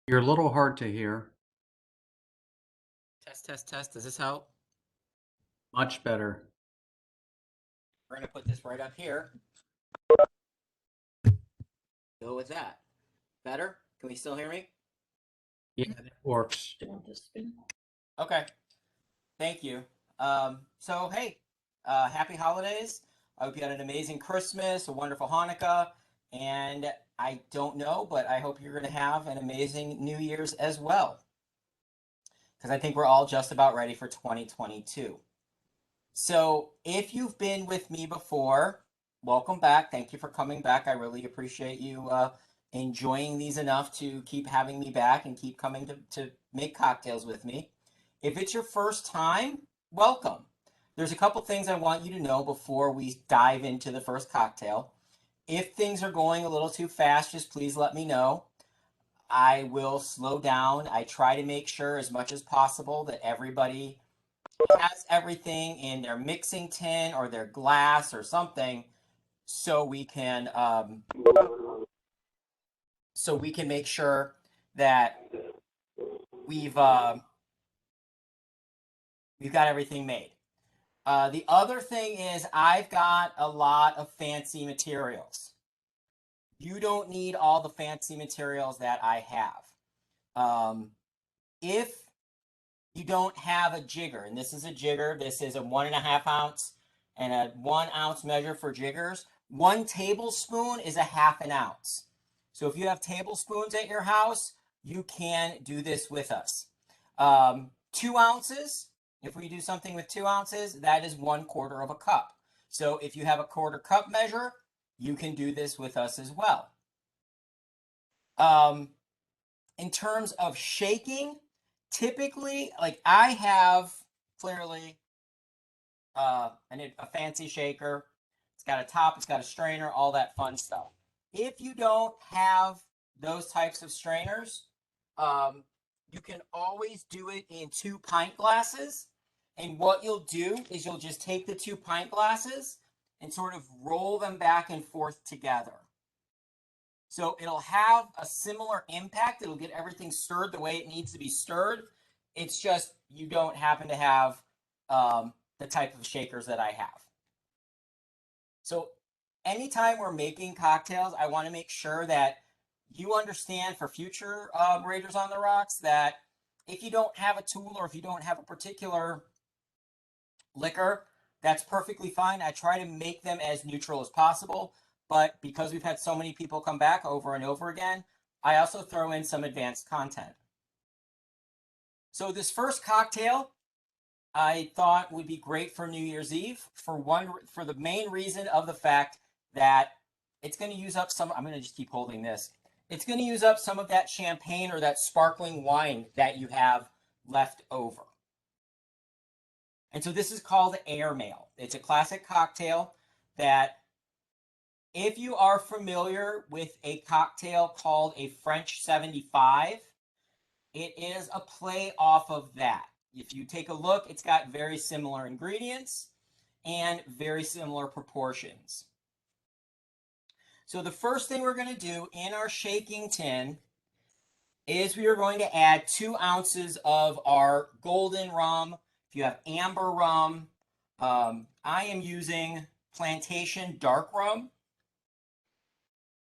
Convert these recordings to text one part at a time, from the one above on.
You're a little hard to hear. Test, test, test. Does this help? Much better. We're going to put this right up here. Go with that. Better? Can we still hear me? Yeah, that works. Okay. Thank you. Hey, happy holidays. I hope you had an amazing Christmas, a wonderful Hanukkah, and I don't know, but I hope you're going to have an amazing New Year's as well, because I think we're all just about ready for 2022. So, if you've been with me before, welcome back. Thank you for coming back. I really appreciate you enjoying these enough to keep having me back and keep coming to make cocktails with me. If it's your first time, welcome. There's a couple things I want you to know before we dive into the first cocktail. If things are going a little too fast, just please let me know. I will slow down. I try to make sure as much as possible that everybody has everything in their mixing tin or their glass or something, so we can make sure that we've uh, we've got everything made. The other thing is I've got a lot of fancy materials. You don't need all the fancy materials that I have. If you don't have a jigger, and this is a jigger, this is a 1.5 ounce and a 1 ounce measure for jiggers. 1 tablespoon is a half an ounce. So if you have tablespoons at your house, you can do this with us. 2 ounces, if we do something with 2 ounces, that is 1/4 of a cup. So if you have a 1/4 cup measure, you can do this with us as well. In terms of shaking, typically, like I have clearly a fancy shaker. It's got a top, it's got a strainer, all that fun stuff. If you don't have those types of strainers, you can always do it in 2 pint glasses. And what you'll do is you'll just take the 2 pint glasses and sort of roll them back and forth together. So it'll have a similar impact. It'll get everything stirred the way it needs to be stirred. It's just you don't happen to have the type of shakers that I have. So anytime we're making cocktails, I want to make sure that you understand for future Raiders on the Rocks that if you don't have a tool or if you don't have a particular liquor, that's perfectly fine. I try to make them as neutral as possible. But because we've had so many people come back over and over again, I also throw in some advanced content. So this first cocktail I thought would be great for New Year's Eve for the main reason of the fact that it's going to use up some. I'm going to just keep holding this. It's going to use up some of that champagne or that sparkling wine that you have left over. And so this is called airmail. It's a classic cocktail that if you are familiar with a cocktail called a French 75, it is a play off of that. If you take a look, it's got very similar ingredients and very similar proportions. So the first thing we're going to do in our shaking tin is we are going to add 2 ounces of our golden rum. If you have amber rum, I am using plantation dark rum.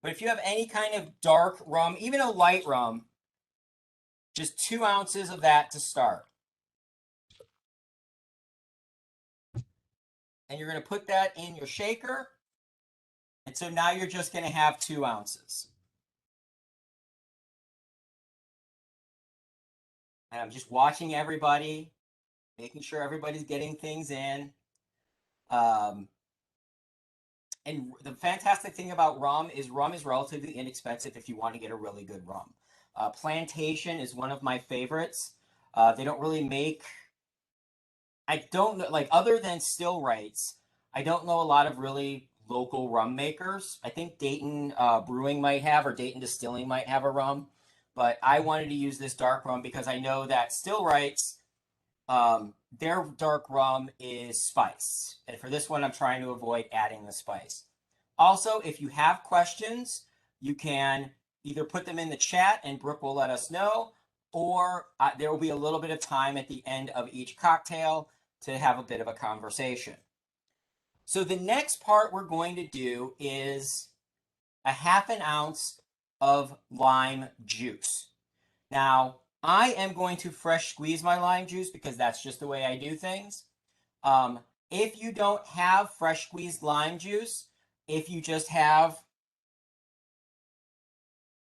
But if you have any kind of dark rum, even a light rum, just 2 ounces of that to start. And you're going to put that in your shaker. And so now you're just going to have 2 ounces. And I'm just watching everybody, making sure everybody's getting things in. And the fantastic thing about rum is relatively inexpensive if you want to get a really good rum. Plantation is one of my favorites. They don't really make, I don't know, like other than Still Rights, I don't know a lot of really local rum makers. I think Dayton Brewing might have, or Dayton Distilling might have a rum. But I wanted to use this dark rum because I know that Still Rights, their dark rum is spice. And for this one, I'm trying to avoid adding the spice. Also, if you have questions, you can either put them in the chat and Brooke will let us know, or there will be a little bit of time at the end of each cocktail to have a bit of a conversation. So the next part we're going to do is a half an ounce of lime juice. Now, I am going to fresh squeeze my lime juice because that's just the way I do things. If you don't have fresh squeezed lime juice, if you just have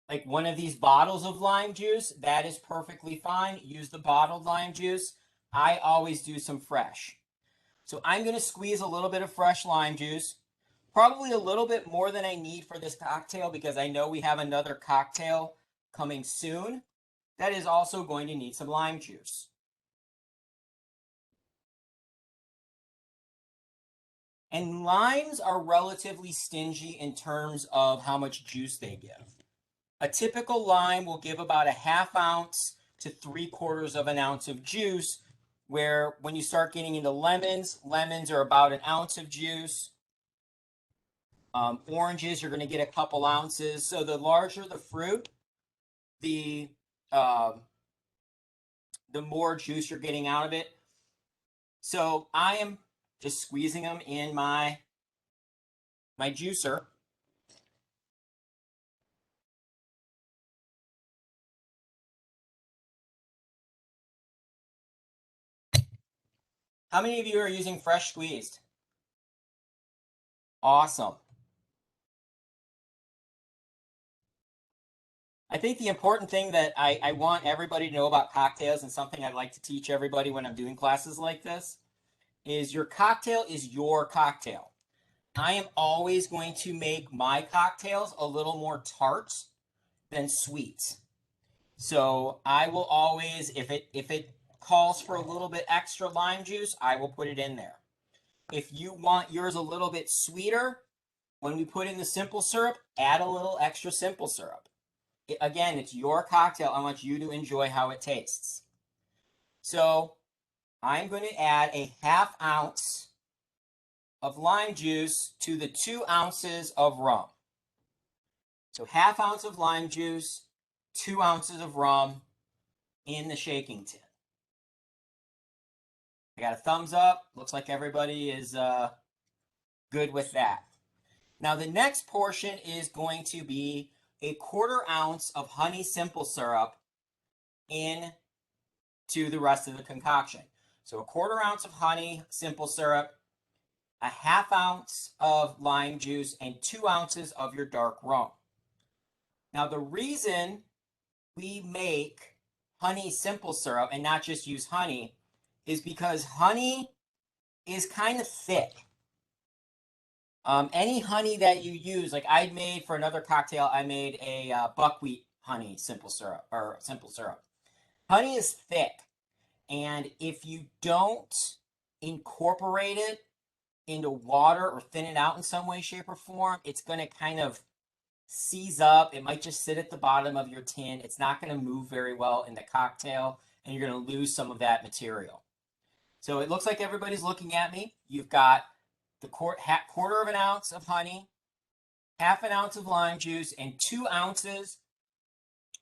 like one of these bottles of lime juice, that is perfectly fine. Use the bottled lime juice. I always do some fresh. So I'm going to squeeze a little bit of fresh lime juice, probably a little bit more than I need for this cocktail because I know we have another cocktail coming soon that is also going to need some lime juice. And limes are relatively stingy in terms of how much juice they give. A typical lime will give about a half ounce to 3/4 of an ounce of juice, where when you start getting into lemons, lemons are about an ounce of juice. Oranges, you're going to get a couple ounces. So the larger the fruit, the more juice you're getting out of it. So I am just squeezing them in my juicer. How many of you are using fresh squeezed? Awesome. I think the important thing that I want everybody to know about cocktails, and something I'd like to teach everybody when I'm doing classes like this, is your cocktail is your cocktail. I am always going to make my cocktails a little more tart than sweet. So I will always, if it calls for a little bit extra lime juice, I will put it in there. If you want yours a little bit sweeter, when we put in the simple syrup, add a little extra simple syrup. Again, it's your cocktail. I want you to enjoy how it tastes. So I'm going to add a half ounce of lime juice to the 2 ounces of rum. So half ounce of lime juice, 2 ounces of rum in the shaking tin. I got a thumbs up. Looks like everybody is good with that. Now the next portion is going to be a 1/4 ounce of honey simple syrup in to the rest of the concoction. So a 1/4 ounce of honey simple syrup, a half ounce of lime juice, and 2 ounces of your dark rum. Now the reason we make honey simple syrup and not just use honey is because honey is kind of thick. Any honey that you use, like I made for another cocktail, I made a buckwheat honey simple syrup or simple syrup. Honey is thick, and if you don't incorporate it into water or thin it out in some way, shape, or form, it's going to kind of seize up. It might just sit at the bottom of your tin. It's not going to move very well in the cocktail, and you're going to lose some of that material. So it looks like everybody's looking at me. You've got the 1/4 of an ounce of honey, half an ounce of lime juice, and 2 ounces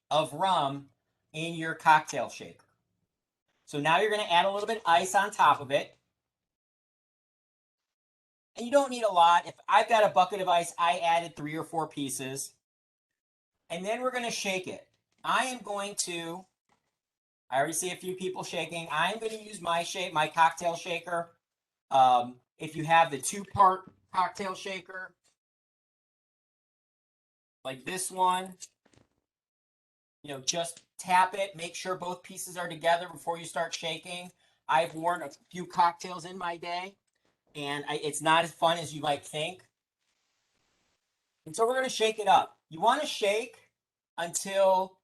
of rum in your cocktail shaker. So now you're going to add a little bit of ice on top of it. And you don't need a lot. If I've got a bucket of ice, I added 3 or 4 pieces. And then we're going to shake it. I already see a few people shaking. I'm going to use my cocktail shaker. If you have the 2-part cocktail shaker, like this one, just tap it, make sure both pieces are together before you start shaking. I've worn a few cocktails in my day, and it's not as fun as you might think. And so we're going to shake it up. You want to shake until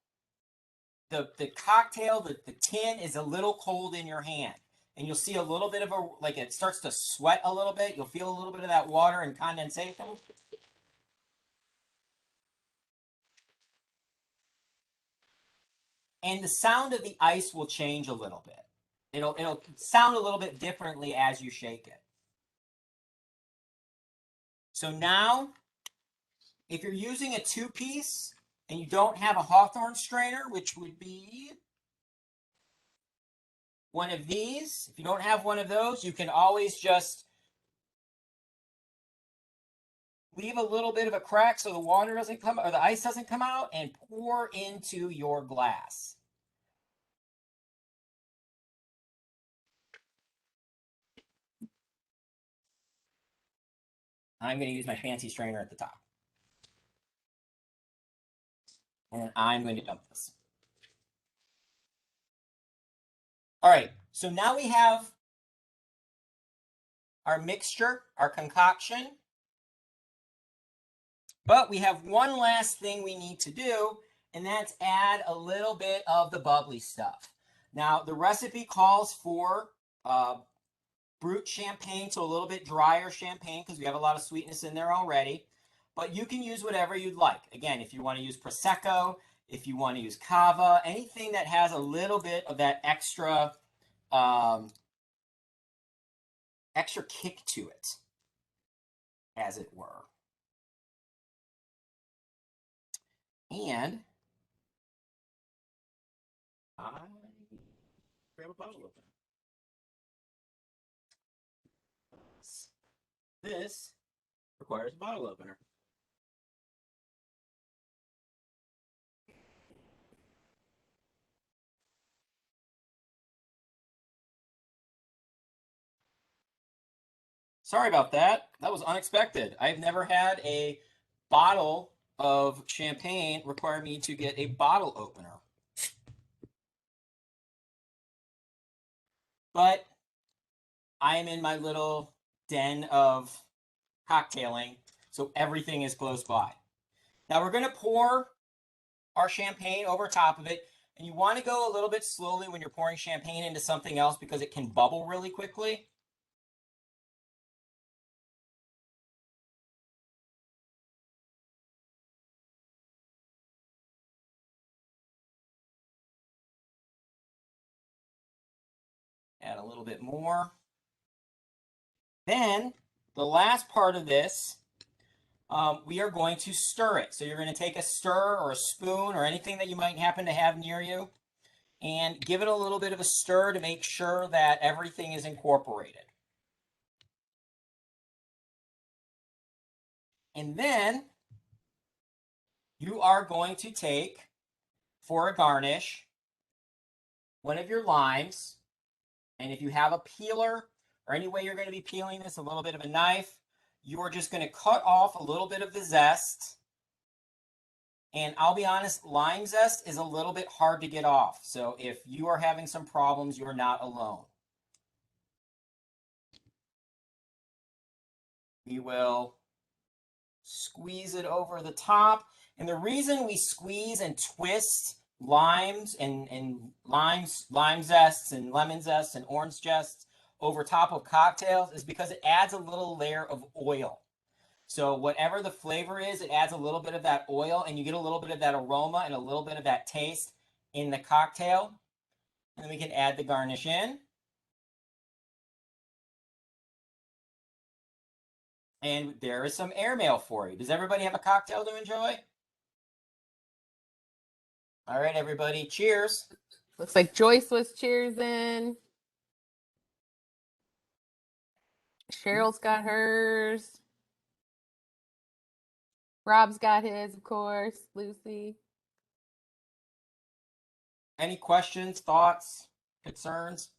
the cocktail, the tin is a little cold in your hand. And you'll see a little bit of it starts to sweat a little bit. You'll feel a little bit of that water and condensation. And the sound of the ice will change a little bit. It'll sound a little bit differently as you shake it. So now, if you're using a 2-piece and you don't have a Hawthorne strainer, which would be one of these, if you don't have one of those, you can always just leave a little bit of a crack so the water doesn't come, or the ice doesn't come out, and pour into your glass. I'm going to use my fancy strainer at the top. And I'm going to dump this. All right, so now we have our mixture, our concoction. But we have one last thing we need to do, and that's add a little bit of the bubbly stuff. Now, the recipe calls for brut champagne, so a little bit drier champagne because we have a lot of sweetness in there already. But you can use whatever you'd like. Again, if you want to use Prosecco, if you want to use Cava, anything that has a little bit of that extra kick to it, as it were. And I grab a bottle opener. This requires a bottle opener. Sorry about that. That was unexpected. I've never had a bottle of champagne require me to get a bottle opener. But I am in my little den of cocktailing, so everything is close by. Now we're going to pour our champagne over top of it, and you want to go a little bit slowly when you're pouring champagne into something else because it can bubble really quickly. Add a little bit more. Then the last part of this, we are going to stir it. So you're going to take a stir or a spoon or anything that you might happen to have near you and give it a little bit of a stir to make sure that everything is incorporated. And then you are going to take, for a garnish, one of your limes. And if you have a peeler or any way you're going to be peeling this, a little bit of a knife, you are just going to cut off a little bit of the zest. And I'll be honest, lime zest is a little bit hard to get off. So if you are having some problems, you're not alone. We will squeeze it over the top. And the reason we squeeze and twist limes and lime zests and lemon zests and orange zests over top of cocktails is because it adds a little layer of oil. So whatever the flavor is, it adds a little bit of that oil, and you get a little bit of that aroma and a little bit of that taste in the cocktail. And then we can add the garnish in. And there is some airmail for you. Does everybody have a cocktail to enjoy? All right, everybody. Cheers. Looks like Joyce was cheersing. Cheryl's got hers. Rob's got his, of course. Lucy. Any questions, thoughts, concerns?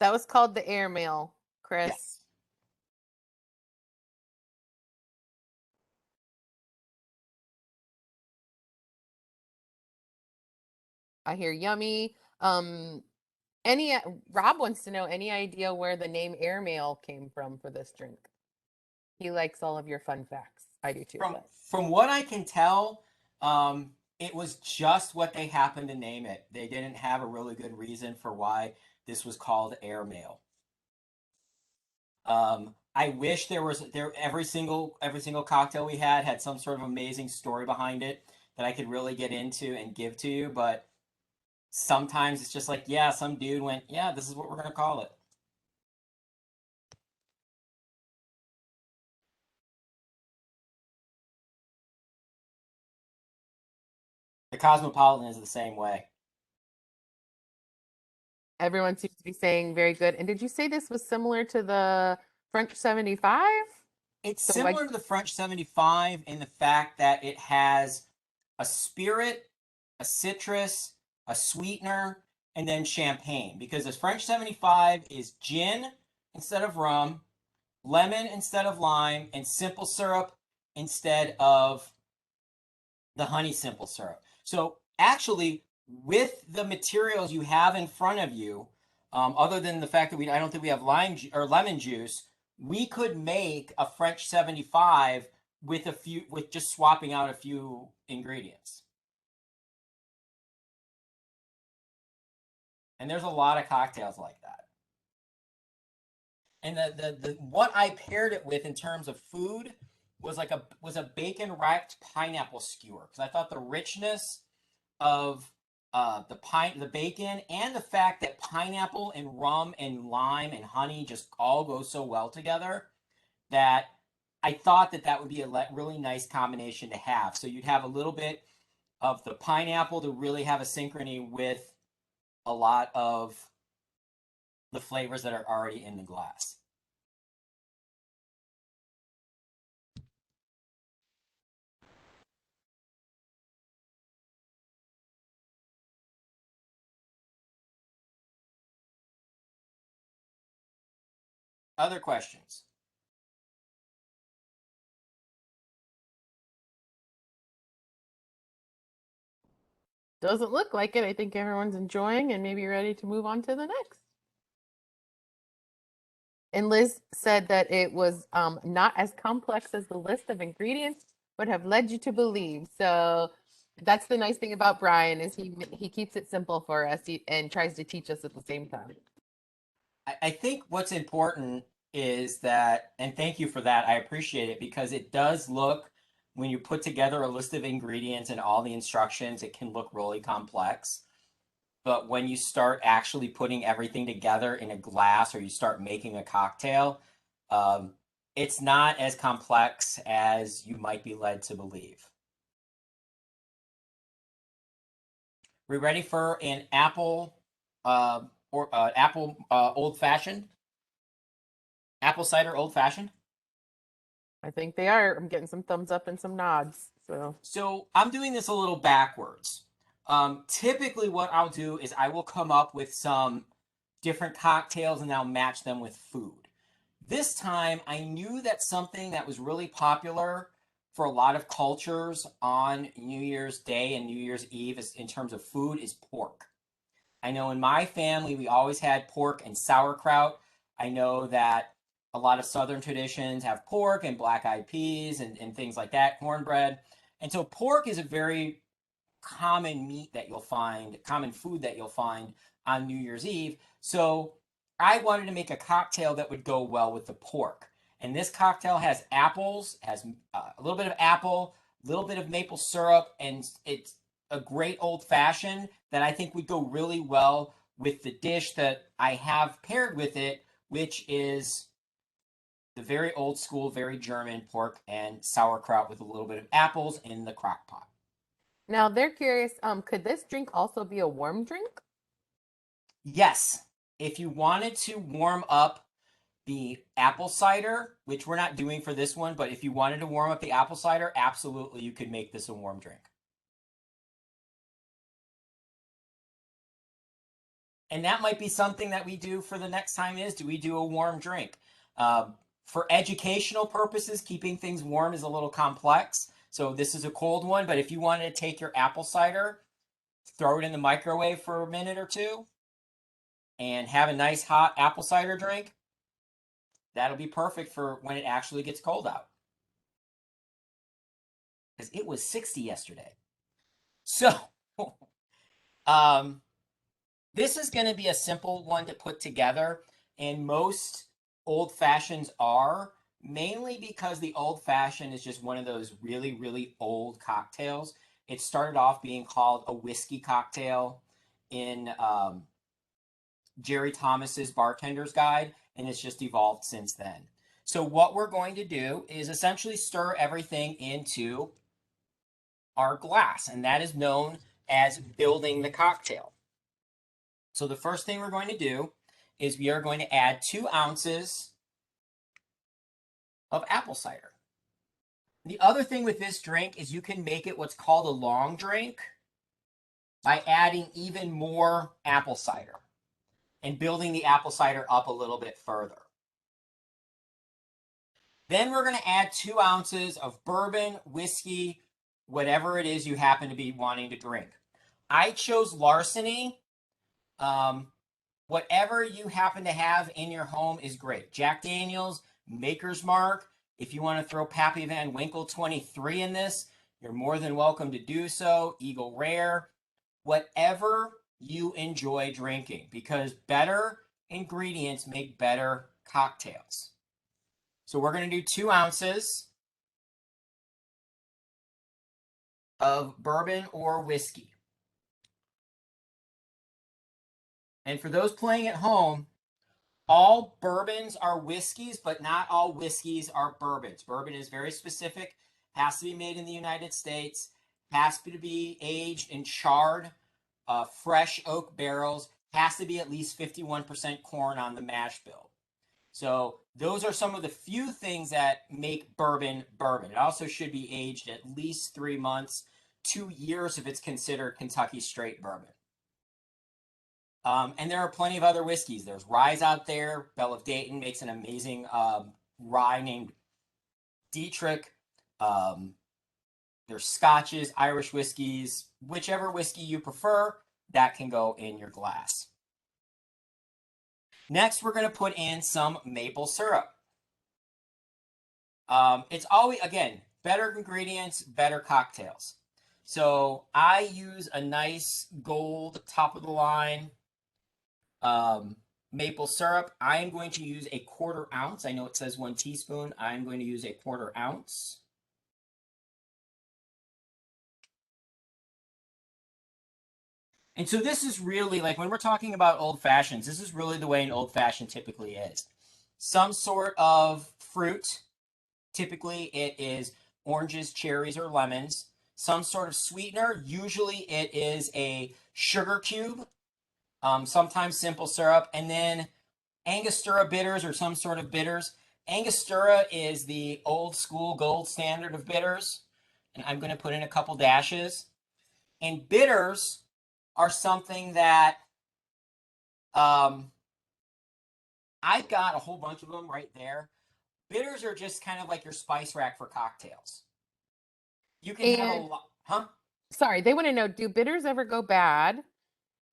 That was called the airmail, Chris. Yes. I hear yummy. Rob wants to know any idea where the name airmail came from for this drink. He likes all of your fun facts. I do too. From what I can tell, it was just what they happened to name it. They didn't have a really good reason for why this was called airmail. I wish every single cocktail we had some sort of amazing story behind it that I could really get into and give to you, but Sometimes it's just like, yeah, some dude went, yeah, this is what we're going to call it. The Cosmopolitan is the same way. Everyone seems to be saying very good. And did you say this was similar to the French 75? It's So like similar to the French 75 in the fact that it has a spirit, a citrus, a sweetener, and then champagne. Because the French 75 is gin instead of rum, lemon instead of lime, and simple syrup instead of the honey simple syrup. So actually, with the materials you have in front of you, other than the fact that I don't think we have lime or lemon juice, we could make a French 75 with just swapping out a few ingredients. And there's a lot of cocktails like that. And the what I paired it with in terms of food was a bacon wrapped pineapple skewer, because I thought the richness of the bacon, and the fact that pineapple and rum and lime and honey just all go so well together, that I thought that would be a really nice combination to have. So you'd have a little bit of the pineapple to really have a synchrony with a lot of the flavors that are already in the glass. Other questions? doesn't look like it. I think everyone's enjoying and maybe ready to move on to the next. And Liz said that it was not as complex as the list of ingredients would have led you to believe. So that's the nice thing about Brian, is he keeps it simple for us and tries to teach us at the same time. I think what's important is that, and thank you for that, I appreciate it, because it does look, when you put together a list of ingredients and all the instructions, it can look really complex. But when you start actually putting everything together in a glass, or you start making a cocktail, it's not as complex as you might be led to believe. We ready for an apple old fashioned? Apple cider old fashioned? I think they are. I'm getting some thumbs up and some nods. So I'm doing this a little backwards. Typically, what I'll do is I will come up with some different cocktails and I'll match them with food. This time, I knew that something that was really popular for a lot of cultures on New Year's Day and New Year's Eve in terms of food is pork. I know in my family, we always had pork and sauerkraut. I know that a lot of Southern traditions have pork and black eyed peas and things like that, cornbread. And so pork is a very common meat that you'll find, common food that you'll find on New Year's Eve. So I wanted to make a cocktail that would go well with the pork. And this cocktail has apples, has a little bit of apple, a little bit of maple syrup, and it's a great old fashioned that I think would go really well with the dish that I have paired with it, which is the very old school, very German pork and sauerkraut with a little bit of apples in the crock pot. Now they're curious, could this drink also be a warm drink? Yes. If you wanted to warm up the apple cider, which we're not doing for this one, but if you wanted to warm up the apple cider, absolutely you could make this a warm drink. And that might be something that we do for the next time is, do we do a warm drink? For educational purposes, keeping things warm is a little complex. So this is a cold one, but if you wanted to take your apple cider, throw it in the microwave for a minute or two, and have a nice hot apple cider drink, that'll be perfect for when it actually gets cold out. Because it was 60 yesterday. So, this is going to be a simple one to put together, and most old fashions are, mainly because the old fashioned is just one of those really, really old cocktails. It started off being called a whiskey cocktail in Jerry Thomas's Bartender's Guide, and it's just evolved since then. So what we're going to do is essentially stir everything into our glass, and that is known as building the cocktail. So the first thing we're going to do is we are going to add 2 ounces of apple cider. The other thing with this drink is you can make it what's called a long drink by adding even more apple cider and building the apple cider up a little bit further. Then we're going to add 2 ounces of bourbon, whiskey, whatever it is you happen to be wanting to drink. I chose Larceny. Whatever you happen to have in your home is great. Jack Daniels, Maker's Mark. If you want to throw Pappy Van Winkle 23 in this, you're more than welcome to do so. Eagle Rare. Whatever you enjoy drinking, because better ingredients make better cocktails. So we're going to do 2 ounces of bourbon or whiskey. And for those playing at home, all bourbons are whiskeys, but not all whiskeys are bourbons. Bourbon is very specific, has to be made in the United States, has to be aged in charred, fresh oak barrels, has to be at least 51% corn on the mash bill. So those are some of the few things that make bourbon bourbon. It also should be aged at least 3 months, 2 years if it's considered Kentucky straight bourbon. And there are plenty of other whiskeys. There's ryes out there. Belle of Dayton makes an amazing rye named Dietrich. There's scotches, Irish whiskeys, whichever whiskey you prefer, that can go in your glass. Next, we're going to put in some maple syrup. It's always, again, better ingredients, better cocktails. So I use a nice gold top of the line maple syrup. I am going to use a 1/4 ounce. I know it says 1 teaspoon. I'm going to use a 1/4 ounce. And so this is really, like, when we're talking about old fashions, this is really the way an old fashioned typically is. Some sort of fruit. Typically it is oranges, cherries, or lemons. Some sort of sweetener. Usually it is a sugar cube. Sometimes simple syrup. And then Angostura bitters or some sort of bitters. Angostura is the old school gold standard of bitters. And I'm going to put in a couple dashes. And bitters are something that I've got a whole bunch of them right there. Bitters are just kind of like your spice rack for cocktails. You can have a lot, huh? Sorry, they want to know, do bitters ever go bad?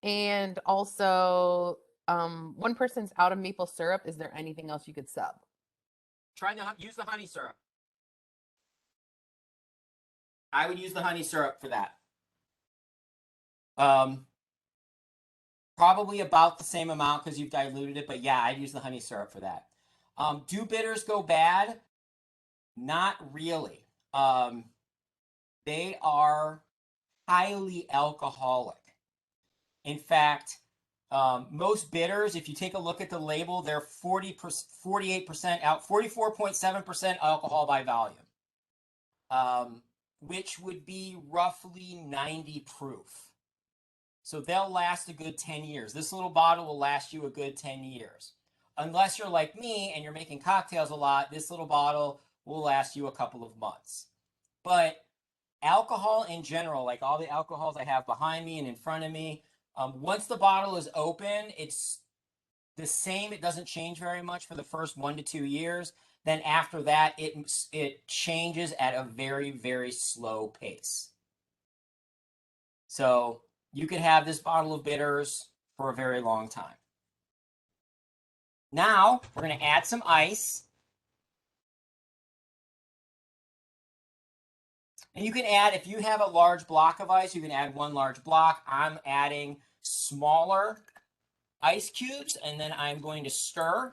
And also, one person's out of maple syrup. Is there anything else you could sub? Try to use the honey syrup. I would use the honey syrup for that. Probably about the same amount because you've diluted it, but yeah, I'd use the honey syrup for that. Do bitters go bad? Not really. They are highly alcoholic. In fact, most bitters, if you take a look at the label, they're 48% out, 44.7% alcohol by volume, which would be roughly 90 proof. So they'll last a good 10 years. This little bottle will last you a good 10 years. Unless you're like me and you're making cocktails a lot, this little bottle will last you a couple of months. But alcohol in general, like all the alcohols I have behind me and in front of me, once the bottle is open, it's the same. It doesn't change very much for the first 1 to 2 years. Then after that, it changes at a very, very slow pace. So you could have this bottle of bitters for a very long time. Now we're going to add some ice. And you can add, if you have a large block of ice, you can add 1 large block. I'm adding smaller ice cubes, and then I'm going to stir.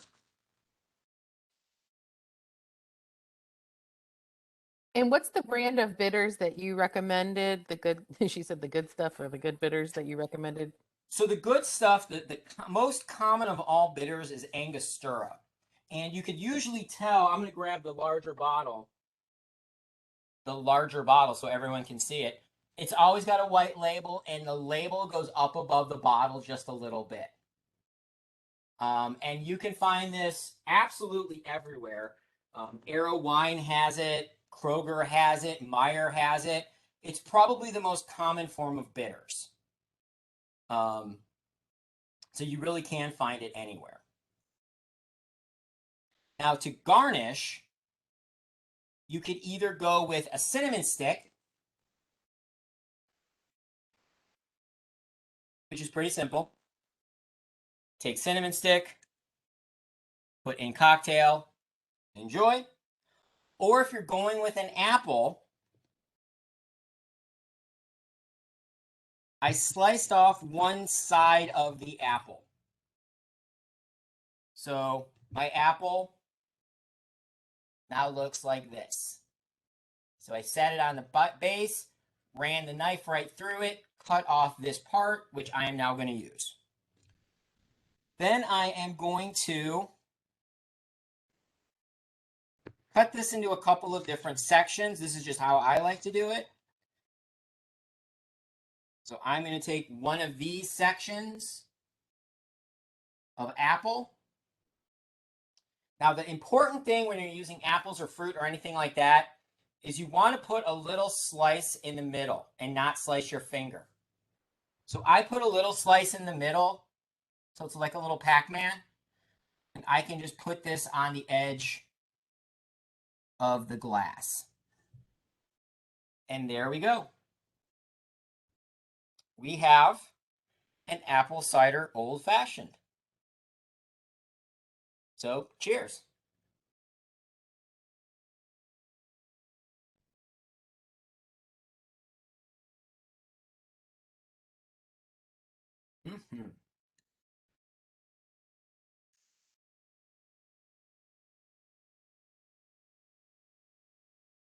And what's the brand of bitters that you recommended? The good, she said the good stuff or the good bitters that you recommended? So the good stuff, the most common of all bitters is Angostura. And you could usually tell, I'm going to grab the larger bottle so everyone can see it. It's always got a white label, and the label goes up above the bottle just a little bit. And you can find this absolutely everywhere. Arrow Wine has it, Kroger has it, Meyer has it. It's probably the most common form of bitters. So you really can find it anywhere. Now to garnish, you could either go with a cinnamon stick, which is pretty simple. Take cinnamon stick, put in cocktail, enjoy. Or if you're going with an apple, I sliced off one side of the apple. So my apple now looks like this. So I set it on the base, ran the knife right through it, cut off this part, which I am now going to use. Then I am going to cut this into a couple of different sections. This is just how I like to do it. So I'm going to take one of these sections of apple. Now, the important thing when you're using apples or fruit or anything like that is you want to put a little slice in the middle and not slice your finger. So I put a little slice in the middle, so it's like a little Pac-Man, and I can just put this on the edge of the glass. And there we go. We have an apple cider old fashioned. So cheers. Mm-hmm.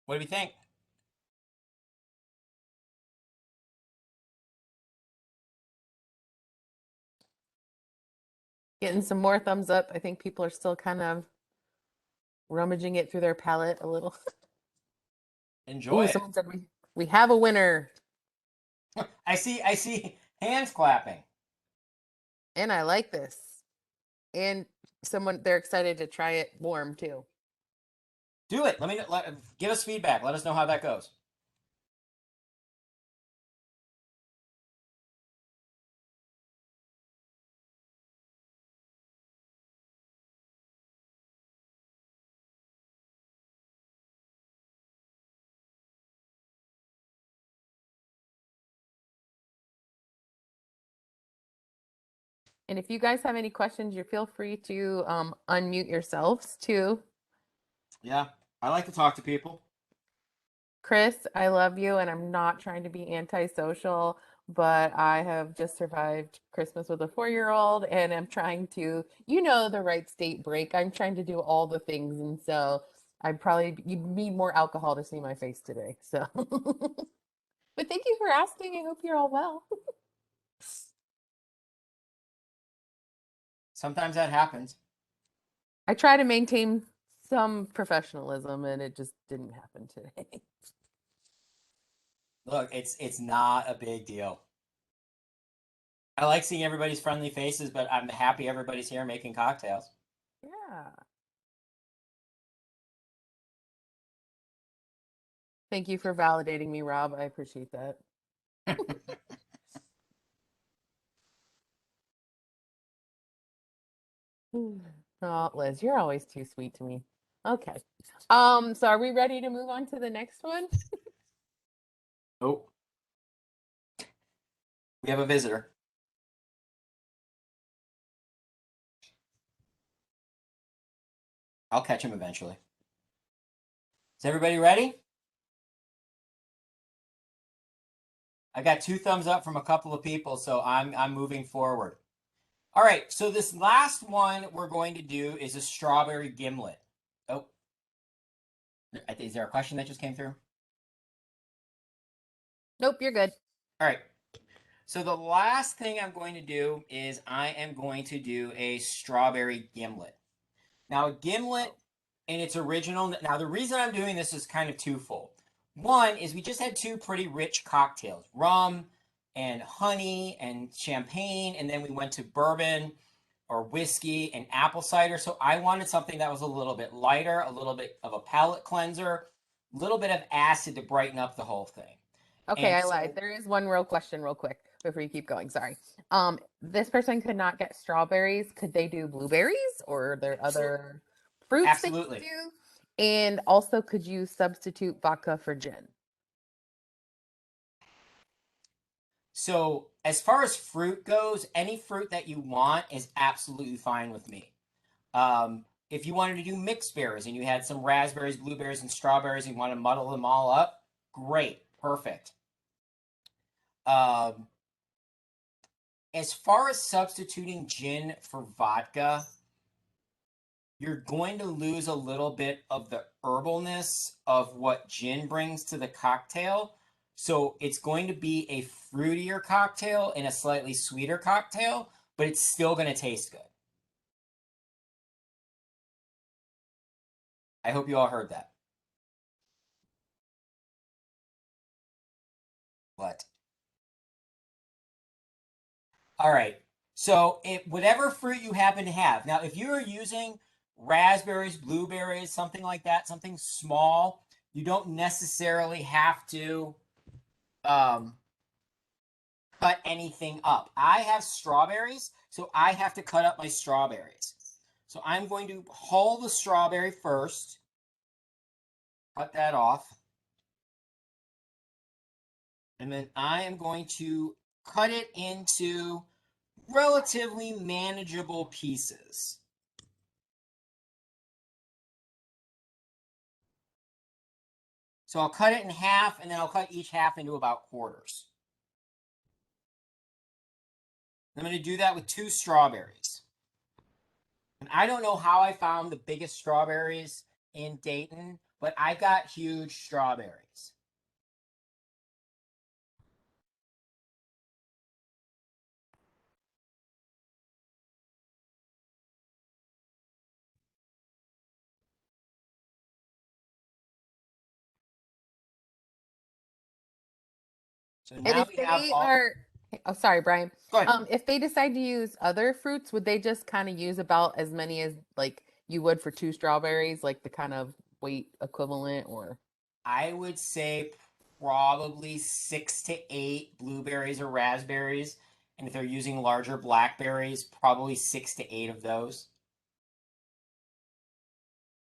What do we think? Getting some more thumbs up. I think people are still kind of rummaging it through their palate a little. Enjoy Ooh, it. someone said we have a winner. I see hands clapping. And I like this. And they're excited to try it warm too. Do it. Give us feedback. Let us know how that goes. And if you guys have any questions, you feel free to unmute yourselves too. Yeah, I like to talk to people. Chris, I love you, and I'm not trying to be antisocial, but I have just survived Christmas with a 4-year-old, and I'm trying to, the right state break. I'm trying to do all the things, and so you need more alcohol to see my face today. So, but thank you for asking. I hope you're all well. Sometimes that happens. I try to maintain some professionalism, and it just didn't happen today. Look, it's not a big deal. I like seeing everybody's friendly faces, but I'm happy everybody's here making cocktails. Yeah. Thank you for validating me, Rob. I appreciate that. Oh, Liz, you're always too sweet to me. Okay. So are we ready to move on to the next one? Oh. We have a visitor. I'll catch him eventually. Is everybody ready? I got 2 thumbs up from a couple of people, so I'm moving forward. All right, so this last one we're going to do is a strawberry gimlet. Oh, is there a question that just came through? Nope, you're good. All right. So the last thing I'm going to do is I am going to do a strawberry gimlet. Now, a gimlet in its original. Now, the reason I'm doing this is kind of twofold. One is we just had two pretty rich cocktails, rum and honey and champagne, and then we went to bourbon or whiskey and apple cider. So I wanted something that was a little bit lighter, a little bit of a palate cleanser, a little bit of acid to brighten up the whole thing. Okay, And I so, lied. There is one real question, real quick, before you keep going. Sorry. This person could not get strawberries. Could they do blueberries, or are there other fruits they could absolutely. do? And also, could you substitute vodka for gin? So, as far as fruit goes, any fruit that you want is absolutely fine with me. If you wanted to do mixed berries and you had some raspberries, blueberries, and strawberries, and you want to muddle them all up, great, perfect. Um, as far as substituting gin for vodka, you're going to lose a little bit of the herbalness of what gin brings to the cocktail. So it's going to be a fruitier cocktail and a slightly sweeter cocktail, but it's still going to taste good. I hope you all heard that. What? All right. So whatever fruit you happen to have. Now, if you are using raspberries, blueberries, something like that, something small, you don't necessarily have to um, cut anything up. I have strawberries, so I have to cut up my strawberries. So I'm going to hull the strawberry first, cut that off, and then I am going to cut it into relatively manageable pieces. So I'll cut it in half, and then I'll cut each half into about quarters. I'm going to do that with 2 strawberries. And I don't know how I found the biggest strawberries in Dayton, but I got huge strawberries. So And now if we have they all. are, oh, sorry, Brian. Go ahead. If they decide to use other fruits, would they just kind of use about as many as like you would for 2 strawberries, like the kind of weight equivalent, or? I would say probably 6 to 8 blueberries or raspberries. And if they're using larger blackberries, probably 6 to 8 of those.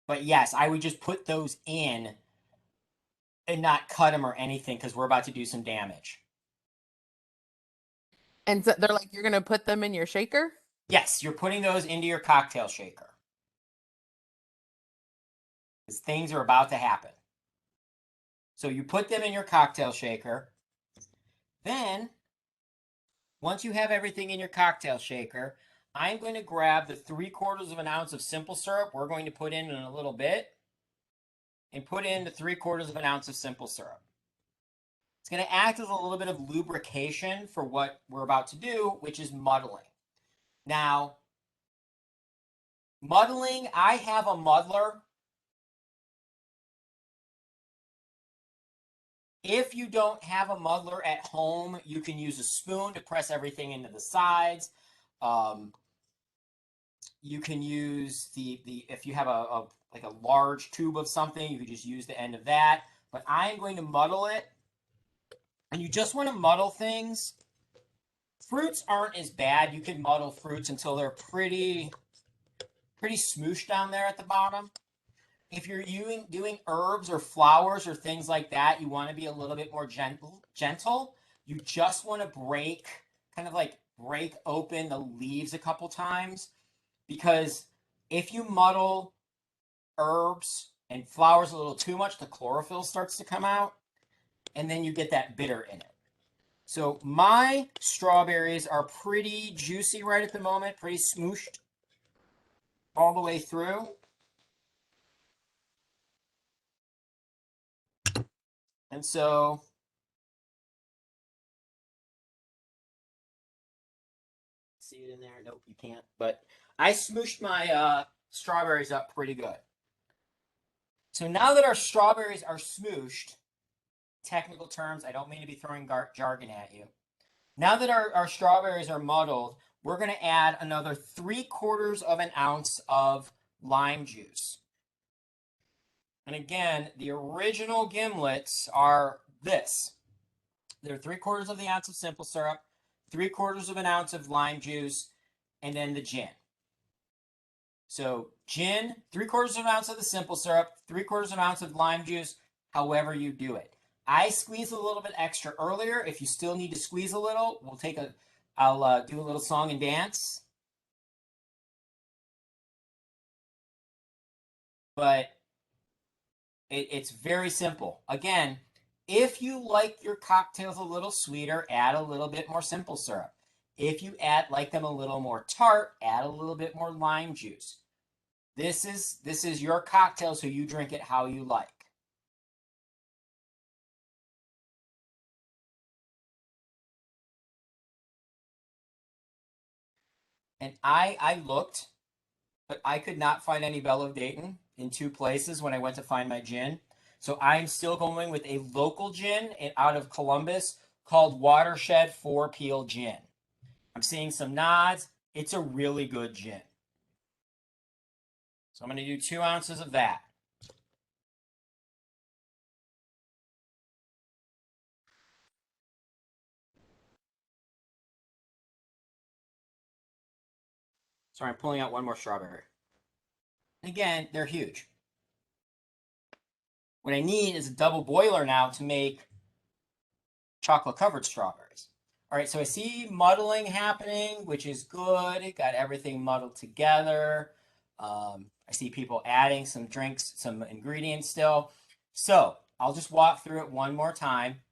But yes, I would just put those in and not cut them or anything because we're about to do some damage. And so they're like, you're gonna put them in your shaker? Yes, you're putting those into your cocktail shaker. Because things are about to happen. So you put them in your cocktail shaker. Then, once you have everything in your cocktail shaker, I'm going to grab the 3/4 of an ounce of simple syrup we're going to put in a little bit and put in the 3/4 of an ounce of simple syrup. It's going to act as a little bit of lubrication for what we're about to do, which is muddling. Now, muddling, I have a muddler. If you don't have a muddler at home, you can use a spoon to press everything into the sides. You can use the if you have a like a large tube of something, you could just use the end of that. But I'm going to muddle it, and you just want to muddle things. Fruits aren't as bad. You can muddle fruits until they're pretty smooshed down there at the bottom. If you're doing herbs or flowers or things like that, you want to be a little bit more gentle. You just want to kind of like break open the leaves a couple times, because if you muddle herbs and flowers a little too much, the chlorophyll starts to come out, and then you get that bitter in it. So my strawberries are pretty juicy right at the moment, pretty smooshed all the way through. And so get in there? Nope, you can't. But I smooshed my strawberries up pretty good. So now that our strawberries are smooshed, technical terms, I don't mean to be throwing jargon at you. Now that our strawberries are muddled, we're going to add another 3/4 of an ounce of lime juice. And again, the original gimlets are this. They're 3/4 of the ounce of simple syrup, 3/4 of an ounce of lime juice, and then the gin. So gin, 3/4 of an ounce of the simple syrup, 3/4 of an ounce of lime juice, however you do it. I squeezed a little bit extra earlier. If you still need to squeeze a little, I'll do a little song and dance. But it's very simple. Again, if you like your cocktails a little sweeter, add a little bit more simple syrup. If you like them a little more tart, add a little bit more lime juice. This is your cocktail, so you drink it how you like. And I looked, but I could not find any Belle of Dayton in 2 places when I went to find my gin. So I'm still going with a local gin out of Columbus called Watershed 4 Peel Gin. I'm seeing some nods. It's a really good gin. So I'm going to do 2 ounces of that. Sorry, I'm pulling out one more strawberry. Again, they're huge. What I need is a double boiler now to make chocolate covered strawberries. All right, so I see muddling happening, which is good. It got everything muddled together. I see people adding some drinks, some ingredients still. So I'll just walk through it one more time.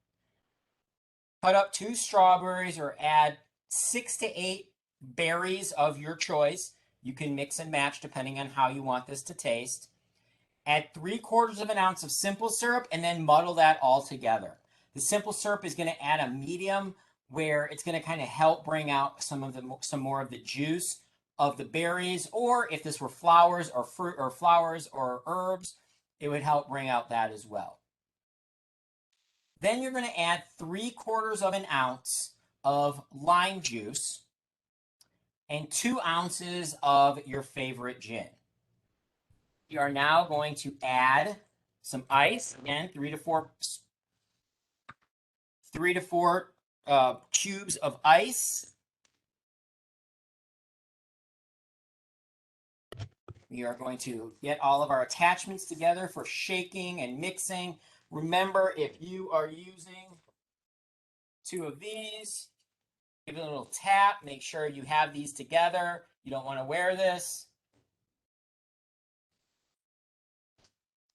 Cut up 2 strawberries or add 6 to 8 berries of your choice. You can mix and match depending on how you want this to taste. Add 3/4 of an ounce of simple syrup and then muddle that all together. The simple syrup is going to add a medium where it's going to kind of help bring out some more of the juice of the berries, or if this were flowers or fruit or flowers or herbs, it would help bring out that as well. Then you're going to add 3/4 of an ounce of lime juice and 2 ounces of your favorite gin. You are now going to add some ice, again, 3 to 4 cubes of ice. We are going to get all of our attachments together for shaking and mixing. Remember, if you are using 2 of these, give it a little tap. Make sure you have these together. You don't want to wear this.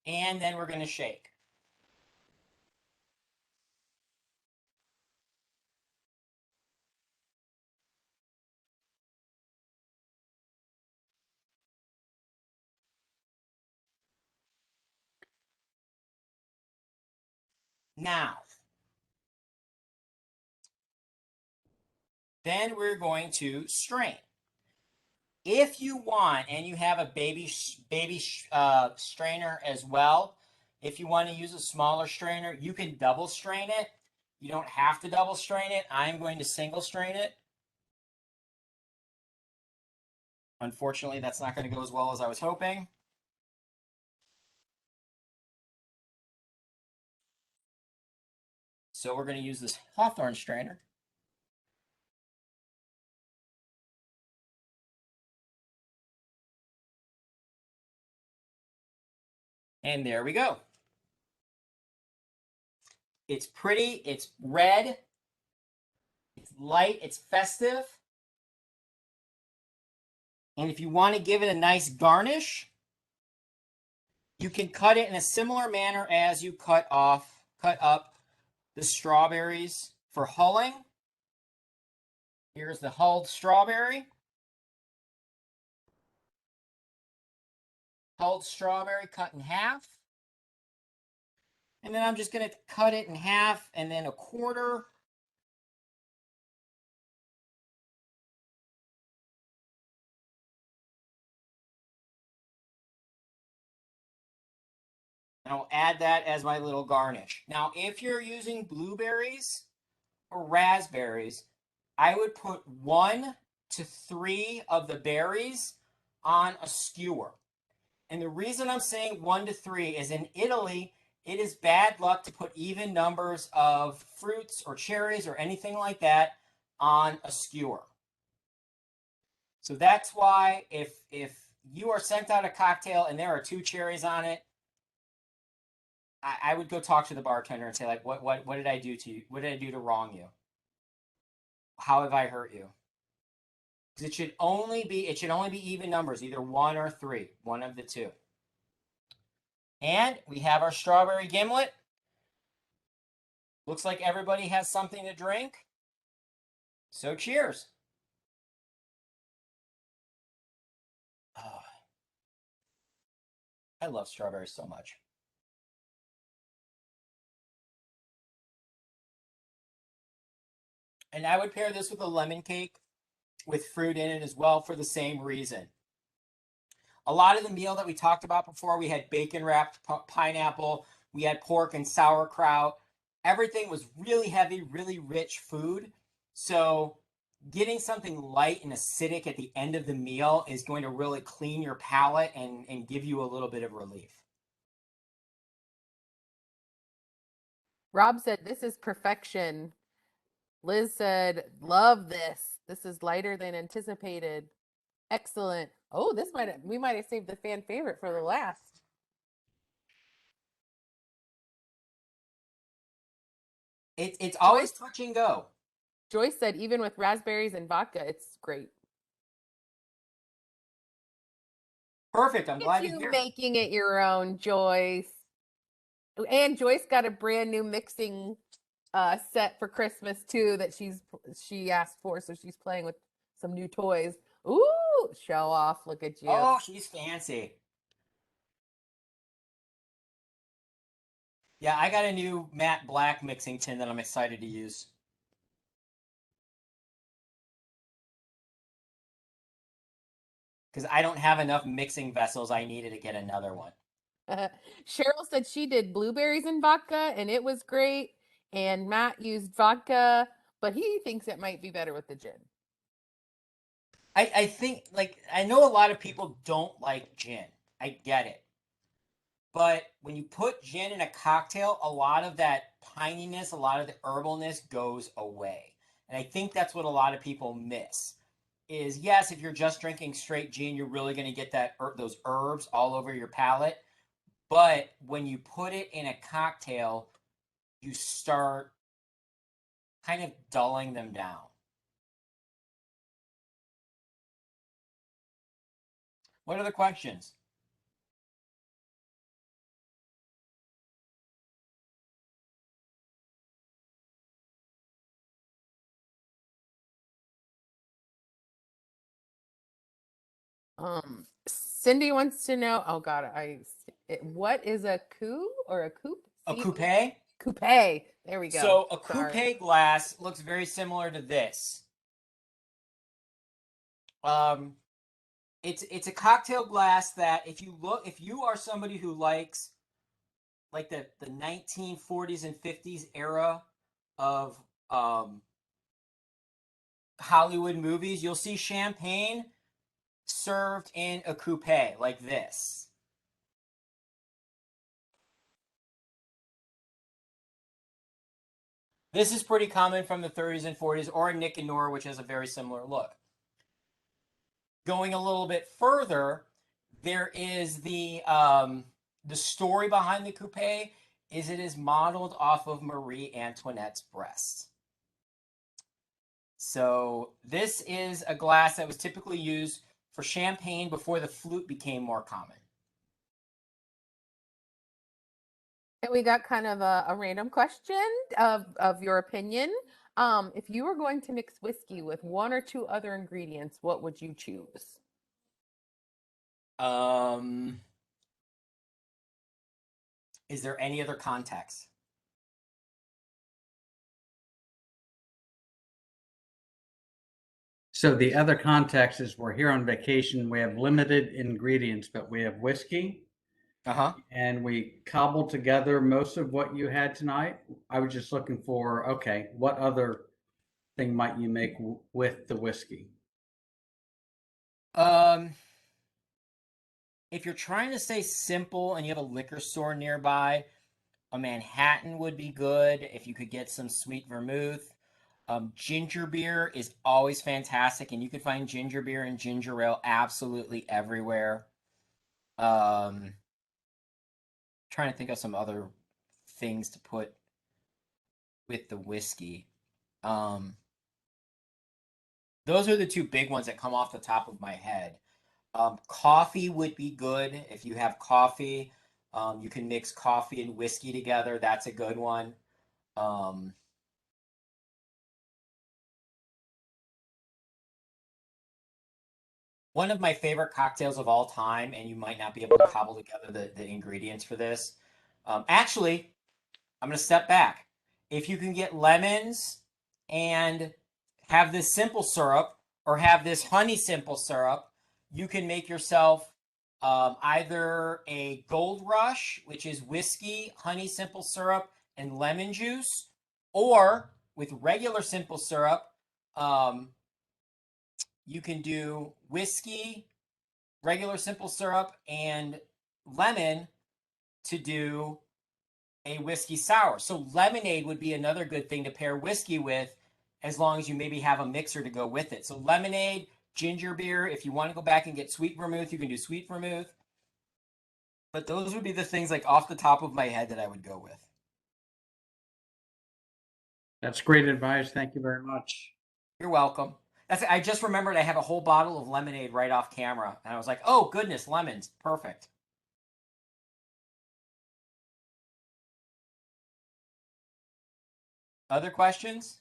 And then we're going to shake. Now, then we're going to strain. If you want, and you have a baby strainer as well, if you want to use a smaller strainer, you can double strain it. You don't have to double strain it. I'm going to single strain it. Unfortunately, that's not going to go as well as I was hoping. So we're going to use this Hawthorne strainer. And there we go. It's pretty, it's red, it's light, it's festive. And if you want to give it a nice garnish, you can cut it in a similar manner as you cut up the strawberries for hulling. Here's the hulled strawberry. Hulled strawberry cut in half. And then I'm just going to cut it in half and then a quarter. And I'll add that as my little garnish. Now, if you're using blueberries or raspberries, I would put 1 to 3 of the berries on a skewer. And the reason I'm saying 1 to 3 is in Italy, it is bad luck to put even numbers of fruits or cherries or anything like that on a skewer. So that's why if you are sent out a cocktail and there are 2 cherries on it, I would go talk to the bartender and say, like, what did I do to you? What did I do to wrong you? How have I hurt you? Because it should only be even numbers, either 1 or 3, one of the 2. And we have our strawberry gimlet. Looks like everybody has something to drink. So cheers. Oh, I love strawberries so much. And I would pair this with a lemon cake with fruit in it as well for the same reason. A lot of the meal that we talked about before, we had bacon wrapped pineapple, we had pork and sauerkraut. Everything was really heavy, really rich food. So getting something light and acidic at the end of the meal is going to really clean your palate and give you a little bit of relief. Rob said, "This is perfection." Liz said, "Love this. This is lighter than anticipated. Excellent." Oh, we might have saved the fan favorite for the last. It's always touch and go. Joyce said, "Even with raspberries and vodka, it's great." Perfect. I'm glad to It's you hear. making it your own, Joyce. And Joyce got a brand new mixing set for Christmas too that she asked for, so she's playing with some new toys. Ooh, show off! Look at you. Oh, she's fancy. Yeah, I got a new matte black mixing tin that I'm excited to use. Because I don't have enough mixing vessels. I needed to get another one. Cheryl said she did blueberries and vodka, and it was great. And Matt used vodka, but he thinks it might be better with the gin. I think, like, I know a lot of people don't like gin. I get it. But when you put gin in a cocktail, a lot of that pininess, a lot of the herbalness goes away. And I think that's what a lot of people miss. Is yes, if you're just drinking straight gin, you're really going to get those herbs all over your palate. But when you put it in a cocktail, you start kind of dulling them down. What are the questions? Cindy wants to know. Oh God, what is a coup or a coupe? A coupe? Coupe. There we go. So a Sorry. coupe glass looks very similar to this. It's a cocktail glass that if you are somebody who likes like the 1940s and 50s era of Hollywood movies, you'll see champagne served in a coupe like this. This is pretty common from the 30s and 40s, or Nick and Nora, which has a very similar look. Going a little bit further, there is the story behind the coupe is it is modeled off of Marie Antoinette's breast. So this is a glass that was typically used for champagne before the flute became more common. And we got kind of a random question of your opinion. If you were going to mix whiskey with 1 or 2 other ingredients, what would you choose? Is there any other context? So the other context is we're here on vacation. We have limited ingredients, but we have whiskey. Uh-huh. and we cobbled together most of what you had tonight. I was just looking for, okay, what other thing might you make with the whiskey? Um, if you're trying to stay simple and you have a liquor store nearby, a Manhattan would be good if you could get some sweet vermouth. Ginger beer is always fantastic, and you can find ginger beer and ginger ale absolutely everywhere. Um, Trying to think of some other things to put with the whiskey. Um, those are the two big ones that come off the top of my head. Coffee would be good if you have coffee. You can mix coffee and whiskey together. That's a good one. Um, One of my favorite cocktails of all time, and you might not be able to cobble together the ingredients for this. Actually, I'm going to step back. If you can get lemons and have this simple syrup or have this honey simple syrup, you can make yourself either a gold rush, which is whiskey, honey simple syrup, and lemon juice, or with regular simple syrup, um, you can do whiskey, regular simple syrup, and lemon to do a whiskey sour. So lemonade would be another good thing to pair whiskey with, as long as you maybe have a mixer to go with it. So lemonade, ginger beer. If you want to go back and get sweet vermouth, you can do sweet vermouth. But those would be the things like off the top of my head that I would go with. That's great advice. Thank you very much. You're welcome. I just remembered I have a whole bottle of lemonade right off camera, and I was like, oh goodness, lemons, perfect. Other questions?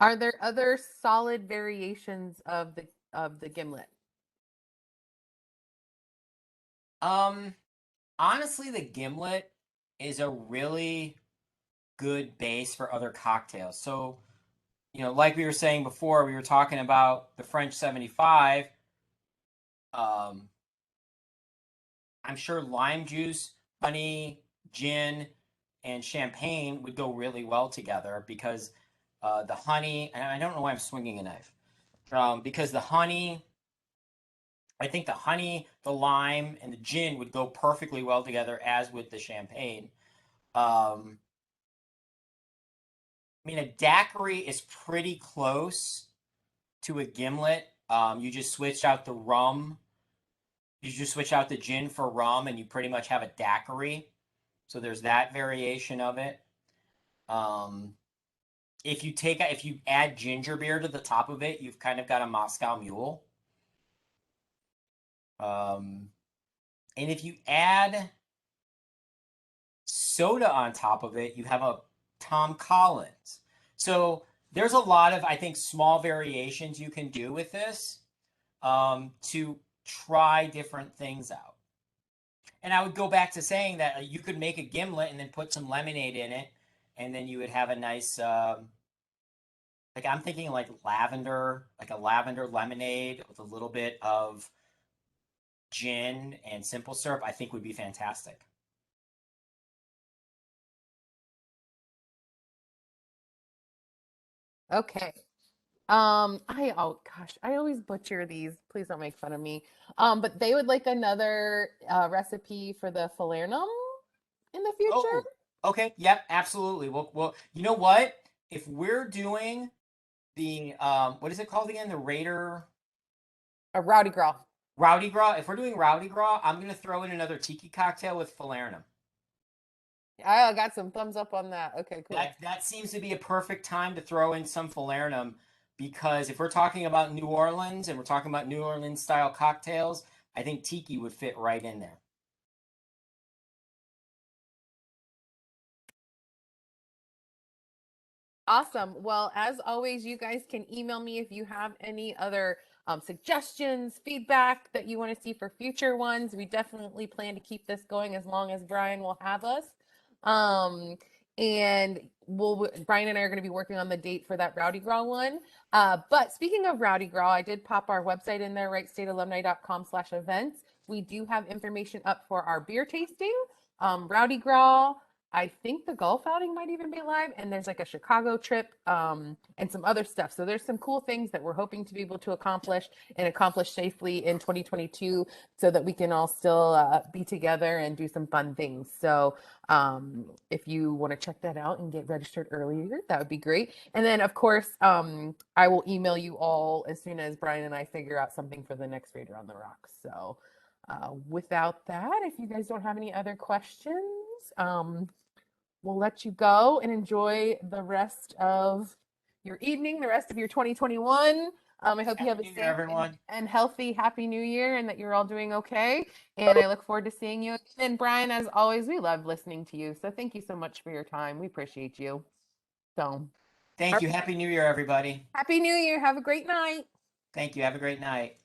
Are there other solid variations of the gimlet? Um, Honestly, the gimlet is a really good base for other cocktails. So, like we were saying before, we were talking about the French 75. Um, I'm sure lime juice, honey, gin, and champagne would go really well together because the honey, and I don't know why I'm swinging a knife, because the honey, I think the honey, the lime, and the gin would go perfectly well together, as with the champagne. Um, I mean, a daiquiri is pretty close to a gimlet. You just switch out the rum. You just switch out the gin for rum, and you pretty much have a daiquiri. So there's that variation of it. Um, if you add ginger beer to the top of it, you've kind of got a Moscow Mule. Um, and if you add soda on top of it, you have a Tom Collins. So there's a lot of, I think, small variations you can do with this to try different things out. And I would go back to saying that you could make a gimlet and then put some lemonade in it, and then you would have a nice, like I'm thinking like lavender, like a lavender lemonade with a little bit of gin and simple syrup. I think would be fantastic. Okay. Oh gosh, I always butcher these. Please don't make fun of me. But they would like another recipe for the falernum in the future. Oh, okay, yep, absolutely. Well, you know what? If we're doing the what is it called again? The Raider A rowdy gras. Rowdy Gras. If we're doing Rowdy Gras, I'm gonna throw in another tiki cocktail with falernum. I got some thumbs up on that. Okay, cool. That seems to be a perfect time to throw in some falernum, because if we're talking about New Orleans and we're talking about New Orleans style cocktails, I think tiki would fit right in there. Awesome. Well, as always, you guys can email me if you have any other suggestions, feedback that you want to see for future ones. We definitely plan to keep this going as long as Brian will have us. Um, And Brian and I are going to be working on the date for that Rowdy Gras one. But speaking of Rowdy Gras, I did pop our website in there, rightstatealumni.com/events. We do have information up for our beer tasting, Rowdy Gras. I think the golf outing might even be live, and there's like a Chicago trip, and some other stuff. So there's some cool things that we're hoping to be able to accomplish safely in 2022, so that we can all still be together and do some fun things. So if you want to check that out and get registered earlier, that would be great. And then, of course, I will email you all as soon as Brian and I figure out something for the next Raider on the Rocks. So without that, if you guys don't have any other questions, we'll let you go and enjoy the rest of your evening, the rest of your 2021. I hope you have a Happy New safe Year, everyone. and healthy Happy New Year, and that you're all doing okay. And I look forward to seeing you. And Brian, as always, we love listening to you. So thank you so much for your time. We appreciate you. So Thank you. Happy New Year, everybody. Happy New Year. Have a great night. Thank you. Have a great night.